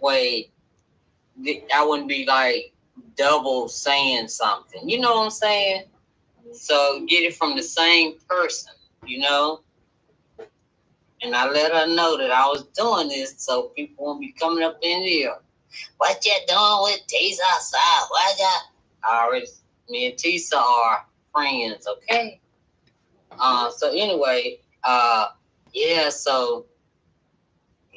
way I wouldn't be like double saying something. You know what I'm saying? So get it from the same person, you know? And I let her know that I was doing this so people won't be coming up in here. What you doing with Tisa outside? Why me and Tisa are friends, okay? So anyway, yeah, so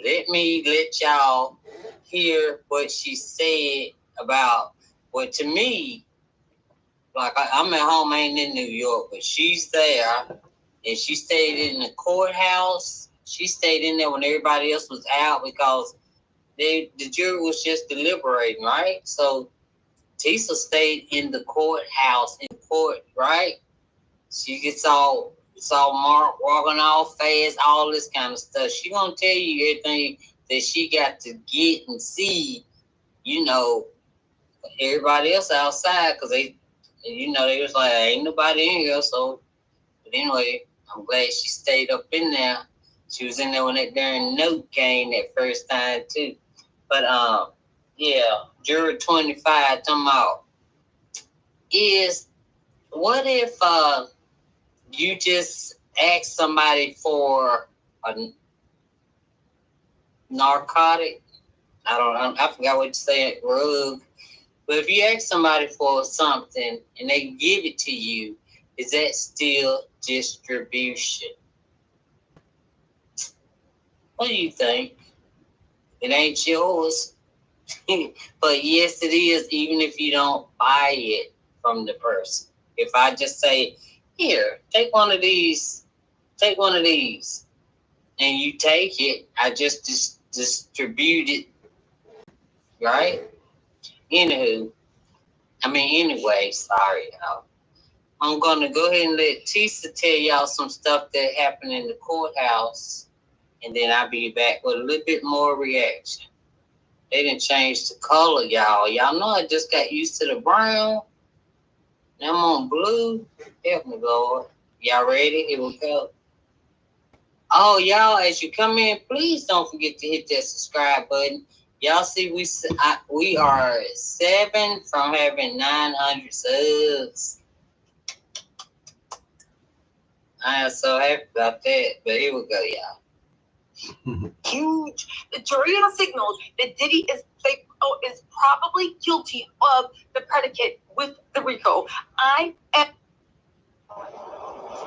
let y'all hear what she said about what to me, like I'm at home, I ain't in New York, but she's there, and she stayed in the courthouse. She stayed in there when everybody else was out because the jury was just deliberating, right? So Tisa stayed in the courthouse in court, right? She gets all marked, walking all fast, all this kind of stuff. She gonna tell you everything that she got to get and see, you know, everybody else outside because they was like, ain't nobody in here. So, but anyway, I'm glad she stayed up in there. She was in there when that darn note came that first time too. But yeah, Juror 25 talking about is what if you just ask somebody for a narcotic? I forgot what you said, rug. But if you ask somebody for something and they give it to you, is that still distribution? What do you think? It ain't yours. But yes, it is, even if you don't buy it from the person. If I just say, here, take one of these, and you take it, I just distribute it, right? Anyway, sorry, y'all. I'm going to go ahead and let Tisa tell y'all some stuff that happened in the courthouse, and then I'll be back with a little bit more reaction. They didn't change the color, y'all. Y'all know I just got used to the brown. Now I'm on blue. Help me, Lord. Y'all ready? Here we go. Oh, y'all, as you come in, please don't forget to hit that subscribe button. Y'all see, we are 7 from having 900 subs. I am so happy about that. But here we go, y'all. Huge. The jury has signaled that Diddy is probably guilty of the predicate with the RICO.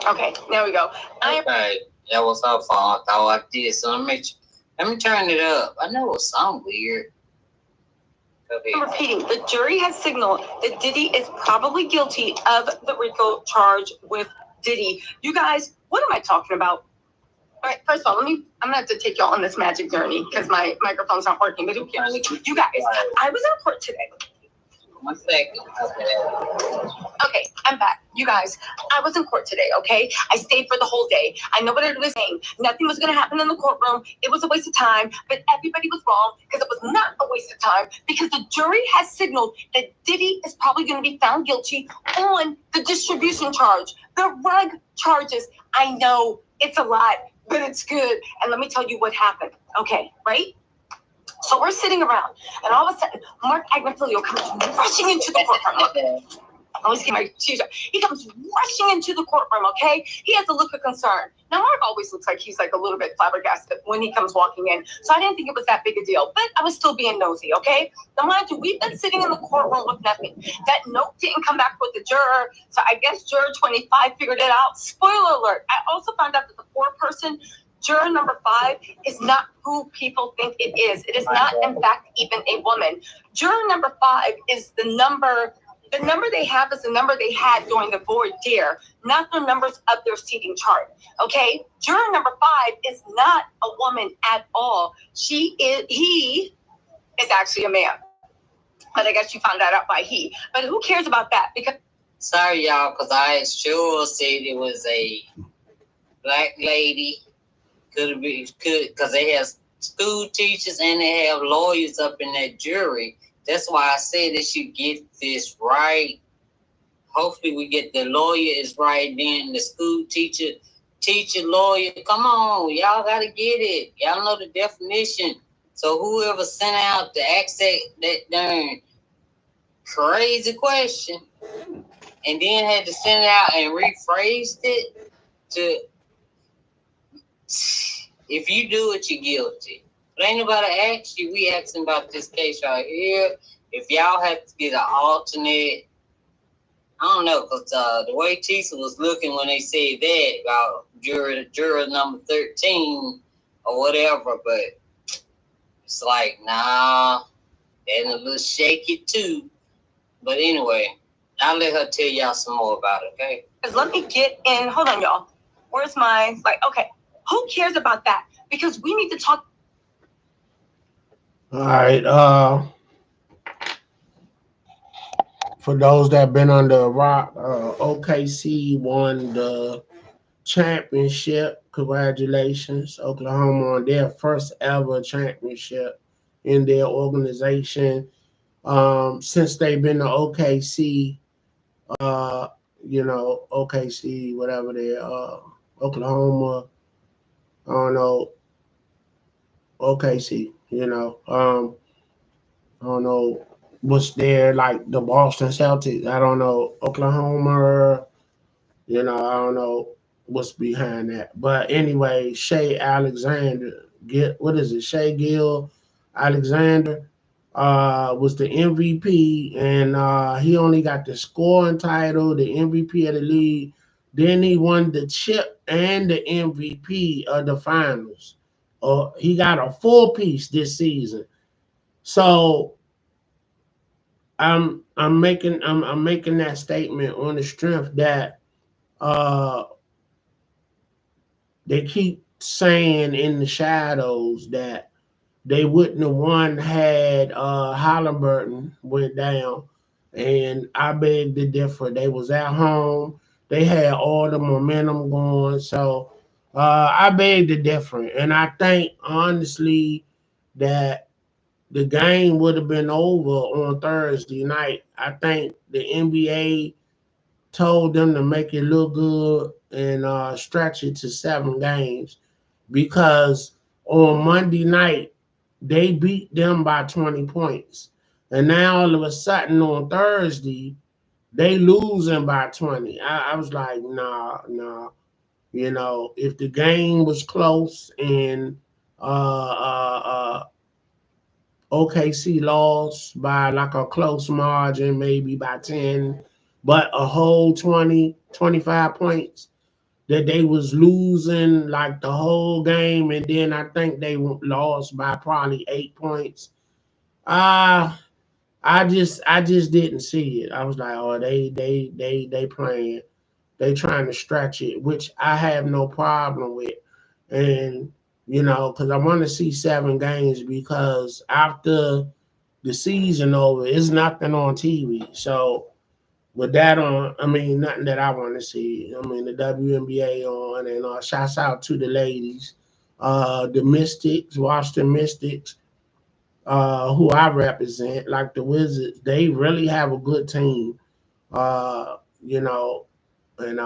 Okay, there we go. Okay, that was her fault. I thought I did. So let me turn it up. I know it was something weird. I'm repeating, the jury has signaled that Diddy is probably guilty of the RICO charge with Diddy. You guys, what am I talking about? All right, first of all, I'm gonna have to take y'all on this magic journey because my microphone's not working, but who cares? You guys, I was in court today. 1 second. Okay, I'm back. You guys, I was in court today, okay? I stayed for the whole day. I know what it was saying. Nothing was going to happen in the courtroom. It was a waste of time, but everybody was wrong because it was not a waste of time because the jury has signaled that Diddy is probably going to be found guilty on the distribution charge, the rug charges. I know it's a lot, but it's good. And let me tell you what happened, okay, right? So we're sitting around, and all of a sudden, Mark Agnifilio comes rushing into the courtroom. I always get my shoes up. He comes rushing into the courtroom, okay? He has a look of concern. Now, Mark always looks like he's like a little bit flabbergasted when he comes walking in. So I didn't think it was that big a deal, but I was still being nosy, okay? Now, mind you, we've been sitting in the courtroom with nothing. That note didn't come back with the juror, so I guess juror 25 figured it out. Spoiler alert. I also found out that the four-person juror number 5 is not who people think it is. It is not, in fact, even a woman. Juror number 5 is the number they have is the number they had during the voir dire, not the numbers of their seating chart. Okay? Juror number 5 is not a woman at all. He is actually a man. But I guess you found that out by he. But who cares about that? Because sorry, y'all, because I sure said it was a black lady. Could because they have school teachers and they have lawyers up in that jury. That's why I said they should get this right. Hopefully we get the lawyer is right, then the school teacher, lawyer. Come on, y'all gotta get it. Y'all know the definition. So whoever sent out the ask that darn crazy question and then had to send it out and rephrased it to, if you do it, you're guilty. But ain't nobody asked you. We asking about this case right here. If y'all have to get an alternate, I don't know, because the way Tisa was looking when they said that about juror number 13 or whatever, but it's like, nah, and a little shaky too. But anyway, I'll let her tell y'all some more about it, okay? Let me get in. Hold on, y'all. Where's my, okay, who cares about that? Because we need to talk. All right. For those that been under a rock, OKC won the championship. Congratulations, Oklahoma, on their first ever championship in their organization. Since they've been to OKC, uh, OKC, whatever they Oklahoma, I don't know, OKC, I don't know what's there, like the Boston Celtics. I don't know, Oklahoma, I don't know what's behind that. But anyway, Shea Alexander, what is it? Shea Gill Alexander was the MVP, and he only got the scoring title, the MVP of the league. Then he won the chip and the MVP of the finals. He got a full piece this season. So I'm making that statement on the strength that uh they keep saying in the shadows that they wouldn't have won had Halliburton went down, and I beg to differ. They was at home. They had all the momentum going, so I beg to differ, and I think honestly that the game would have been over on Thursday night. I think the NBA told them to make it look good and stretch it to 7 games because on Monday night they beat them by 20 points. And now all of a sudden on Thursday, they losing by 20. I was like, nah, nah. If the game was close and OKC lost by like a close margin, maybe by 10, but a whole 20, 25 points that they was losing like the whole game, and then I think they lost by probably 8 points. Uh I just didn't see it. I was like, oh, they playing, they trying to stretch it, which I have no problem with. And because I want to see 7 games because after the season over, it's nothing on TV. So with that on, I mean, nothing that I want to see. I mean, the WNBA on, and shouts out to the ladies, the Mystics, Washington Mystics, who I represent, like the Wizards. They really have a good team, uh, you know, and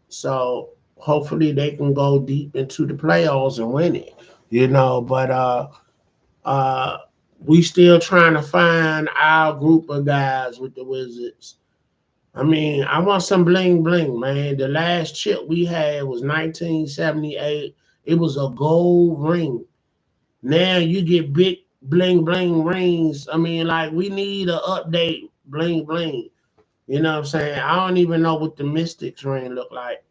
so hopefully they can go deep into the playoffs and win it, But uh, we still trying to find our group of guys with the Wizards. I mean, I want some bling bling, man. The last chip we had was 1978. It was a gold ring. Now you get big bling bling rings. I mean, like we need a update bling bling. You know what I'm saying? I don't even know what the Mystics ring look like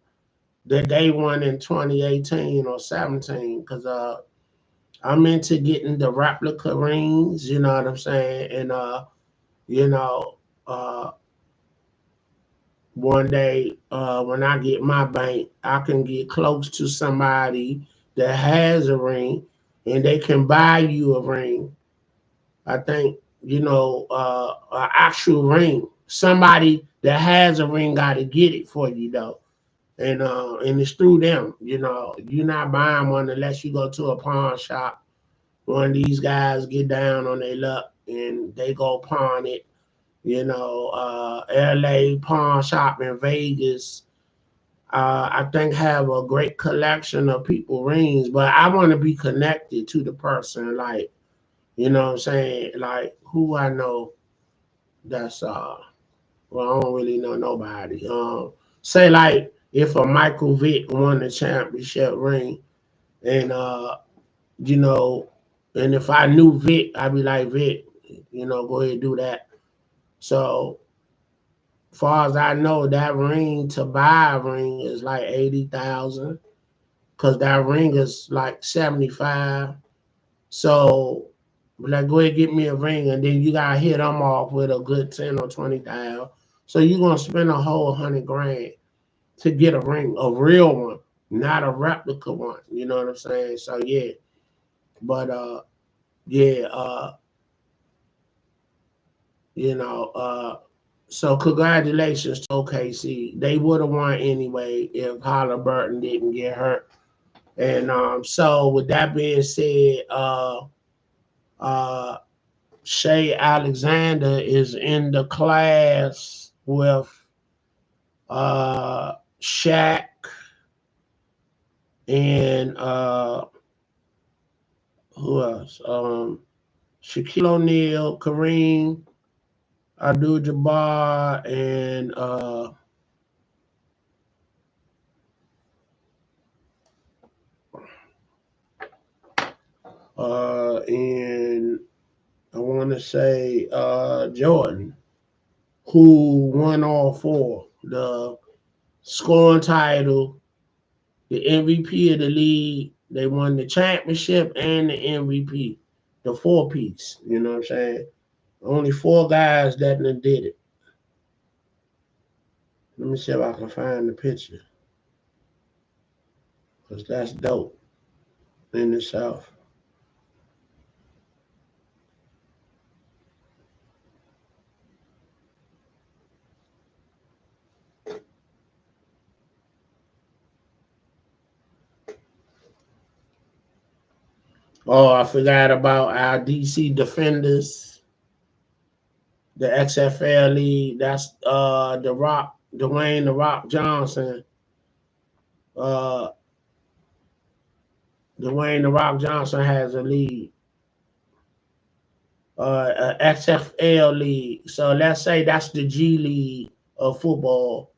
that they won in 2018 or 17 because I'm into getting the replica rings. You know what I'm saying? And you know, uh, one day when I get my bank, I can get close to somebody that has a ring and they can buy you a ring. I think, an actual ring. Somebody that has a ring got to get it for you though. And it's through them. You're not buying one unless you go to a pawn shop. One of these guys get down on their luck and they go pawn it. LA pawn shop in Vegas, I think have a great collection of people rings, but I want to be connected to the person. Like, You know what I'm saying? Like who I know that's well, I don't really know nobody. Say like if a Michael Vick won the championship ring, and you know, and if I knew Vic, I'd be like Vic, you know, go ahead and do that. So far as I know, that ring to buy a ring is like 80,000, cause that ring is like 75. So like go ahead and get me a ring, and then you gotta hit them off with a good 10 or 20,000. So you're gonna spend a whole 100 grand to get a ring, a real one, not a replica one. You know what I'm saying? So yeah, but yeah, you know, so congratulations to OKC. They would have won anyway if Halliburton didn't get hurt. And so with that being said, uh, Shay Alexander is in the class with Shaq and who else? Shaquille O'Neal, Kareem Abdul-Jabbar, and and I want to say Jordan, who won all four: the scoring title, the MVP of the league. They won the championship and the MVP, the four piece. You know what I'm saying? Only four guys that did it. Let me see if I can find the picture, because that's dope in itself. Oh, I forgot about our DC Defenders, the XFL League. That's the Rock, Dwayne the Rock Johnson. Uh, Dwayne the Rock Johnson has a league, a XFL League. So let's say that's the G League of football.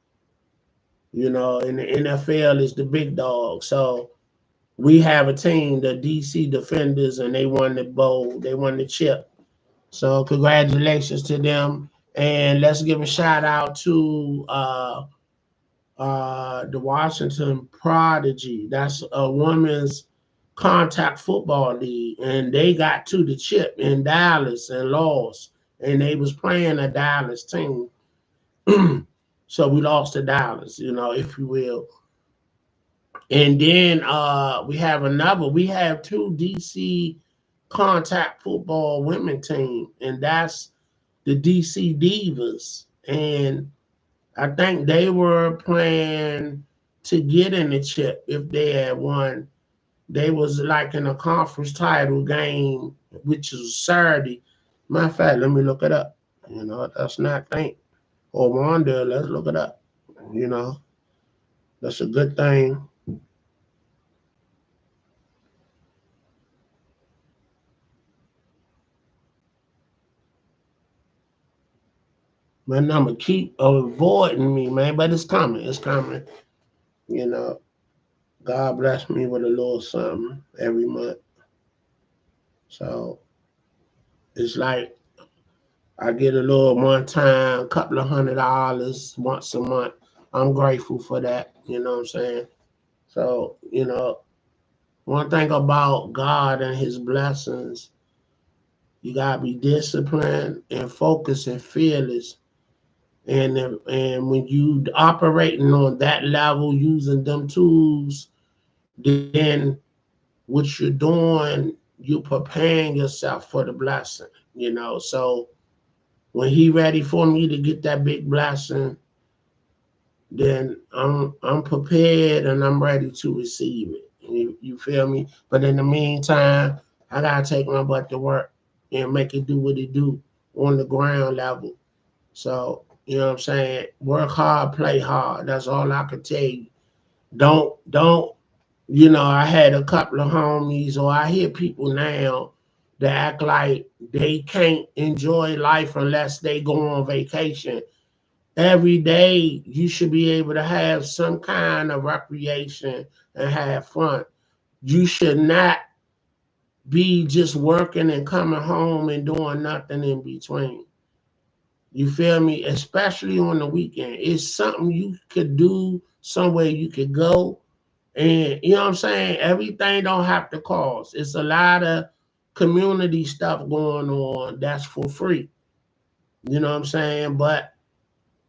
You know, and the NFL is the big dog. So we have a team, the DC Defenders, and they won the bowl. They won the chip. So congratulations to them. And let's give a shout out to the Washington Prodigy. That's a women's contact football league, and they got to the chip in Dallas and lost. And they was playing a Dallas team, so we lost to Dallas, you know, if you will. And then we have another. We have two DC contact football women team, and that's the DC Divas. And I think they were playing to get in the chip if they had won. They was like in a conference title game, which is Saturday. Matter of fact, let me look it up. You know, that's not think or wonder. Let's look it up. You know, that's a good thing. My number keep avoiding me, man, but it's coming. It's coming. You know, God bless me with a little something every month. So it's like I get a little one time, couple of $100 once a month. I'm grateful for that. You know what I'm saying? So, you know, one thing about God and his blessings, you gotta be disciplined and focused and fearless. And when you operating on that level using them tools, then what you're doing, you're preparing yourself for the blessing, you know. So when he ready for me to get that big blessing, then I'm prepared and I'm ready to receive it. You feel me? But in the meantime, I gotta take my butt to work and make it do what it do on the ground level. So you know what I'm saying? Work hard, play hard. That's all I can tell you. Don't. You know, I had a couple of homies, or I hear people now They act like they can't enjoy life unless they go on vacation. Every day you should be able to have some kind of recreation and have fun. You should not be just working and coming home and doing nothing in between. You feel me? Especially on the weekend. It's something you could do, somewhere you could go. And you know what I'm saying? Everything don't have to cost. It's a lot of community stuff going on that's for free. You know what I'm saying? But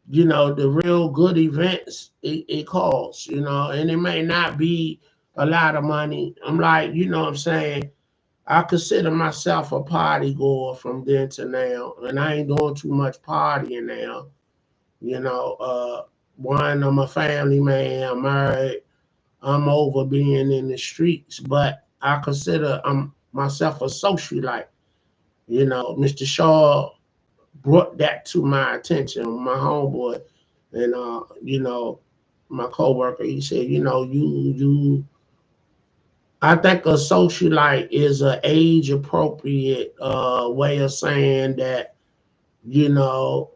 the real good events, it costs, and it may not be a lot of money. I'm like, what I'm saying? I consider myself a party goer from then to now, and I ain't doing too much partying now. You know, one, I'm a family man, I'm married, I'm over being in the streets, but I consider myself a socialite. Mr. Shaw brought that to my attention, my homeboy, and my coworker. He said, I think a socialite is an age appropriate way of saying that you know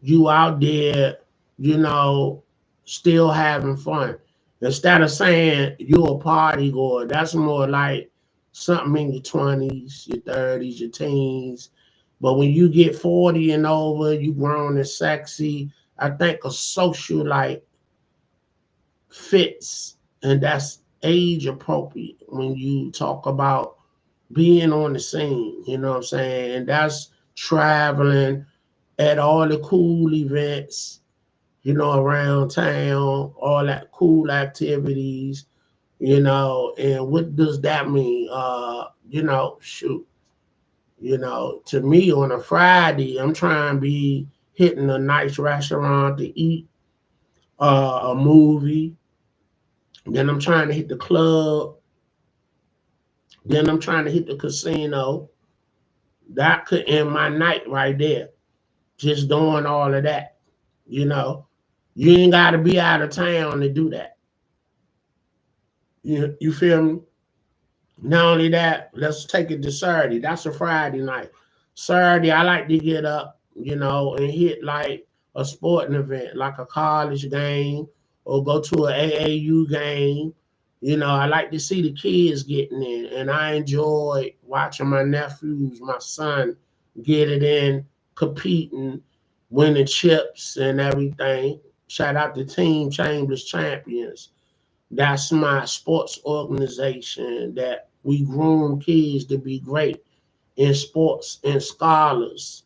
you out there, you know, still having fun. Instead of saying you a party goer, that's more like something in your 20s, your 30s, your teens. But when you get 40 and over, you grown and sexy. I think a socialite fits, and that's age appropriate when you talk about being on the scene, you know what I'm saying? And that's traveling at all the cool events, around town, all that cool activities, and what does that mean? Shoot, to me on a Friday, I'm trying to be hitting a nice restaurant to eat, a movie, then I'm trying to hit the club, then I'm trying to hit the casino. That could end my night right there, just doing all of that, you know. You ain't got to be out of town to do that. You feel me? Not only that, let's take it to Saturday. That's a Friday night. Saturday, I like to get up, and hit like a sporting event, like a college game, or go to an AAU game. I like to see the kids getting in, and I enjoy watching my nephews, my son, get it in, competing, winning chips and everything. Shout out to Team Chambers Champions. That's my sports organization that we groom kids to be great in sports and scholars.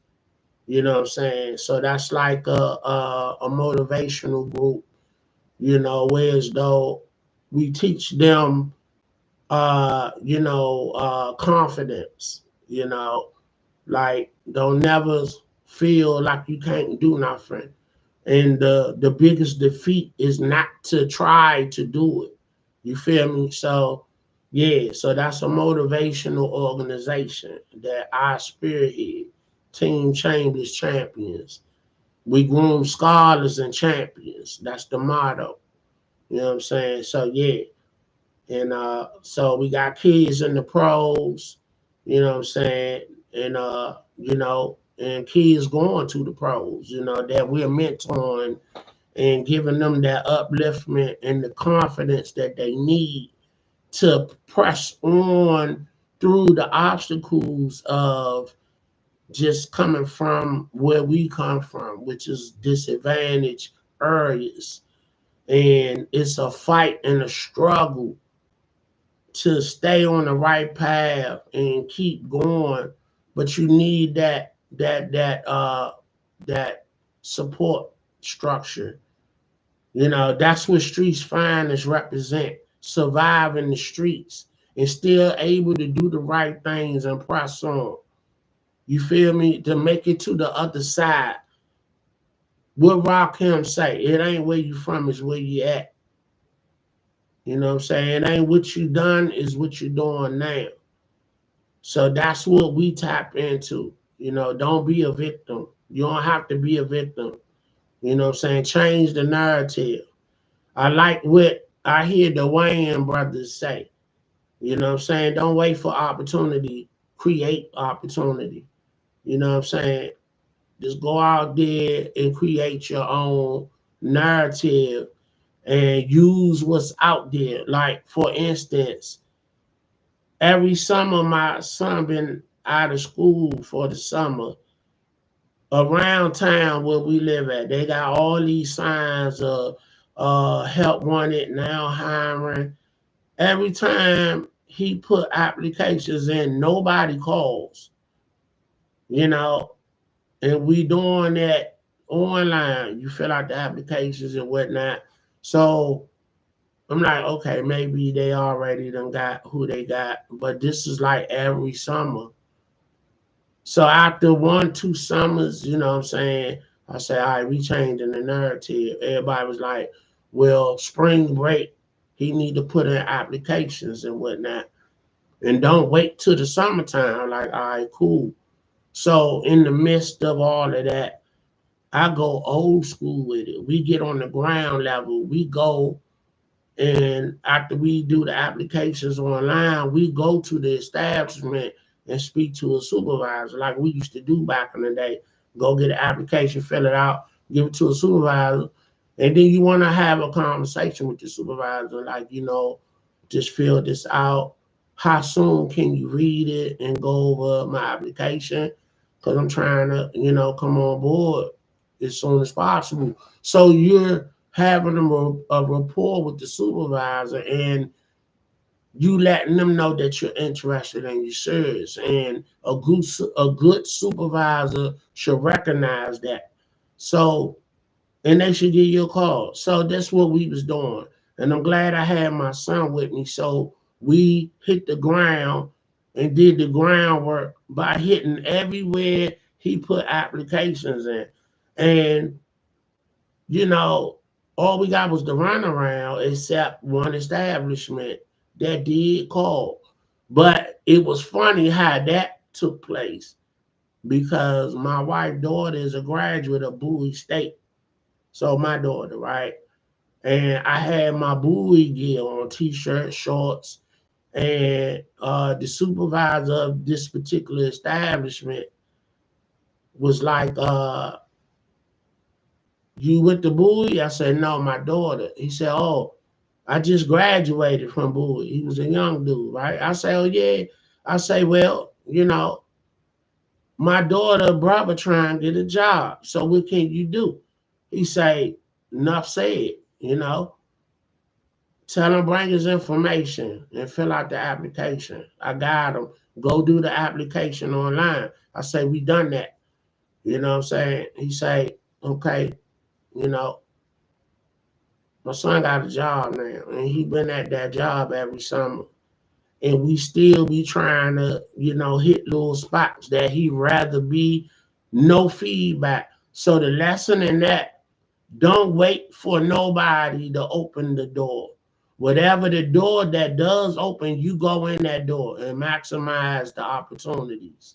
You know what I'm saying? So that's like a motivational group, whereas though we teach them, confidence, like don't never feel like you can't do nothing. And the biggest defeat is not to try to do it. You feel me? So yeah, so that's a motivational organization that I spearhead. Team Chambers Champions. We groom scholars and champions. That's the motto. You know what I'm saying? So yeah. And so we got kids in the pros, you know what I'm saying? And and kids going to the pros, that we're mentoring and giving them that upliftment and the confidence that they need to press on through the obstacles of just coming from where we come from, which is disadvantaged areas. And it's a fight and a struggle to stay on the right path and keep going, but you need that support structure. That's what streets finest represent: surviving the streets and still able to do the right things and press on. You feel me? To make it to the other side. What Rakim say? It ain't where you from, it's where you at. You know what I'm saying? It ain't what you done, is what you doing now. So that's what we tap into. Don't be a victim. You don't have to be a victim. You know what I'm saying? Change the narrative. I like what I hear the Wayne brothers say. You know what I'm saying? Don't wait for opportunity. Create opportunity. You know what I'm saying? Just go out there and create your own narrative and use what's out there. Like, for instance, every summer my son been out of school for the summer. Around town where we live at, they got all these signs of help wanted, now hiring. Every time he put applications in, nobody calls, you know, and we doing that online. You fill out the applications and whatnot. So I'm like, okay, maybe they already done got who they got, but this is like every summer. So after 1, 2 summers, you know what I'm saying, I said, all right, we changing the narrative. Everybody was like, well, spring break, he need to put in applications and whatnot. And don't wait till the summertime. Like, all right, cool. So in the midst of all of that, I go old school with it. We get on the ground level. We go, and after we do the applications online, we go to the establishment and speak to a supervisor like we used to do back in the day. Go get an application, fill it out, give it to a supervisor. And then you want to have a conversation with the supervisor, like, just fill this out. How soon can you read it and go over my application? Because I'm trying to, come on board as soon as possible. So you're having a rapport with the supervisor, and you letting them know that you're interested and you're serious. And a good supervisor should recognize that. So, and they should give you a call. So that's what we was doing. And I'm glad I had my son with me. So we hit the ground and did the groundwork by hitting everywhere he put applications in. And you know, all we got was the runaround, except one establishment that did call. But it was funny how that took place because my wife's daughter is a graduate of Bowie State. So my daughter, right? And I had my Bowie gear on, t-shirt, shorts, and the supervisor of this particular establishment was like, you went to Bowie? I said, no, my daughter. He said, oh, I just graduated from Bowie. He was a young dude, right? I say, oh, yeah. I say, well, my daughter, brother trying to get a job. So what can you do? He say, enough said, Tell him bring his information and fill out the application. I got him. Go do the application online. I say, we done that. You know what I'm saying? He say, okay, you know, my son got a job now, and he been at that job every summer. And we still be trying to, hit little spots that he rather be no feedback. So the lesson in that, don't wait for nobody to open the door. Whatever the door that does open, you go in that door and maximize the opportunities.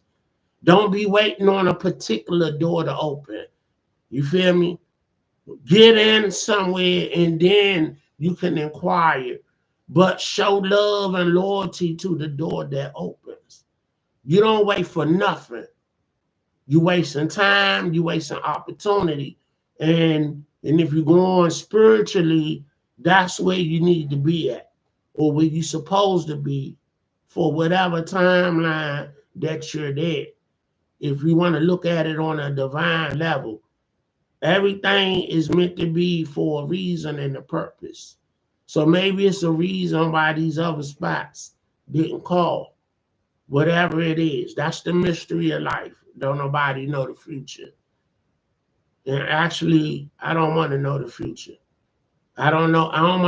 Don't be waiting on a particular door to open. You feel me? Get in somewhere and then you can inquire. But show love and loyalty to the door that opens. You don't wait for nothing. You wasting time, you wasting opportunity. And if you're going spiritually, that's where you need to be at, or where you're supposed to be for whatever timeline that you're there. If you want to look at it on a divine level, everything is meant to be for a reason and a purpose. So maybe it's a reason why these other spots didn't call. Whatever it is, that's the mystery of life. Don't nobody know the future. And actually, I don't want to know the future. I don't know. I don't want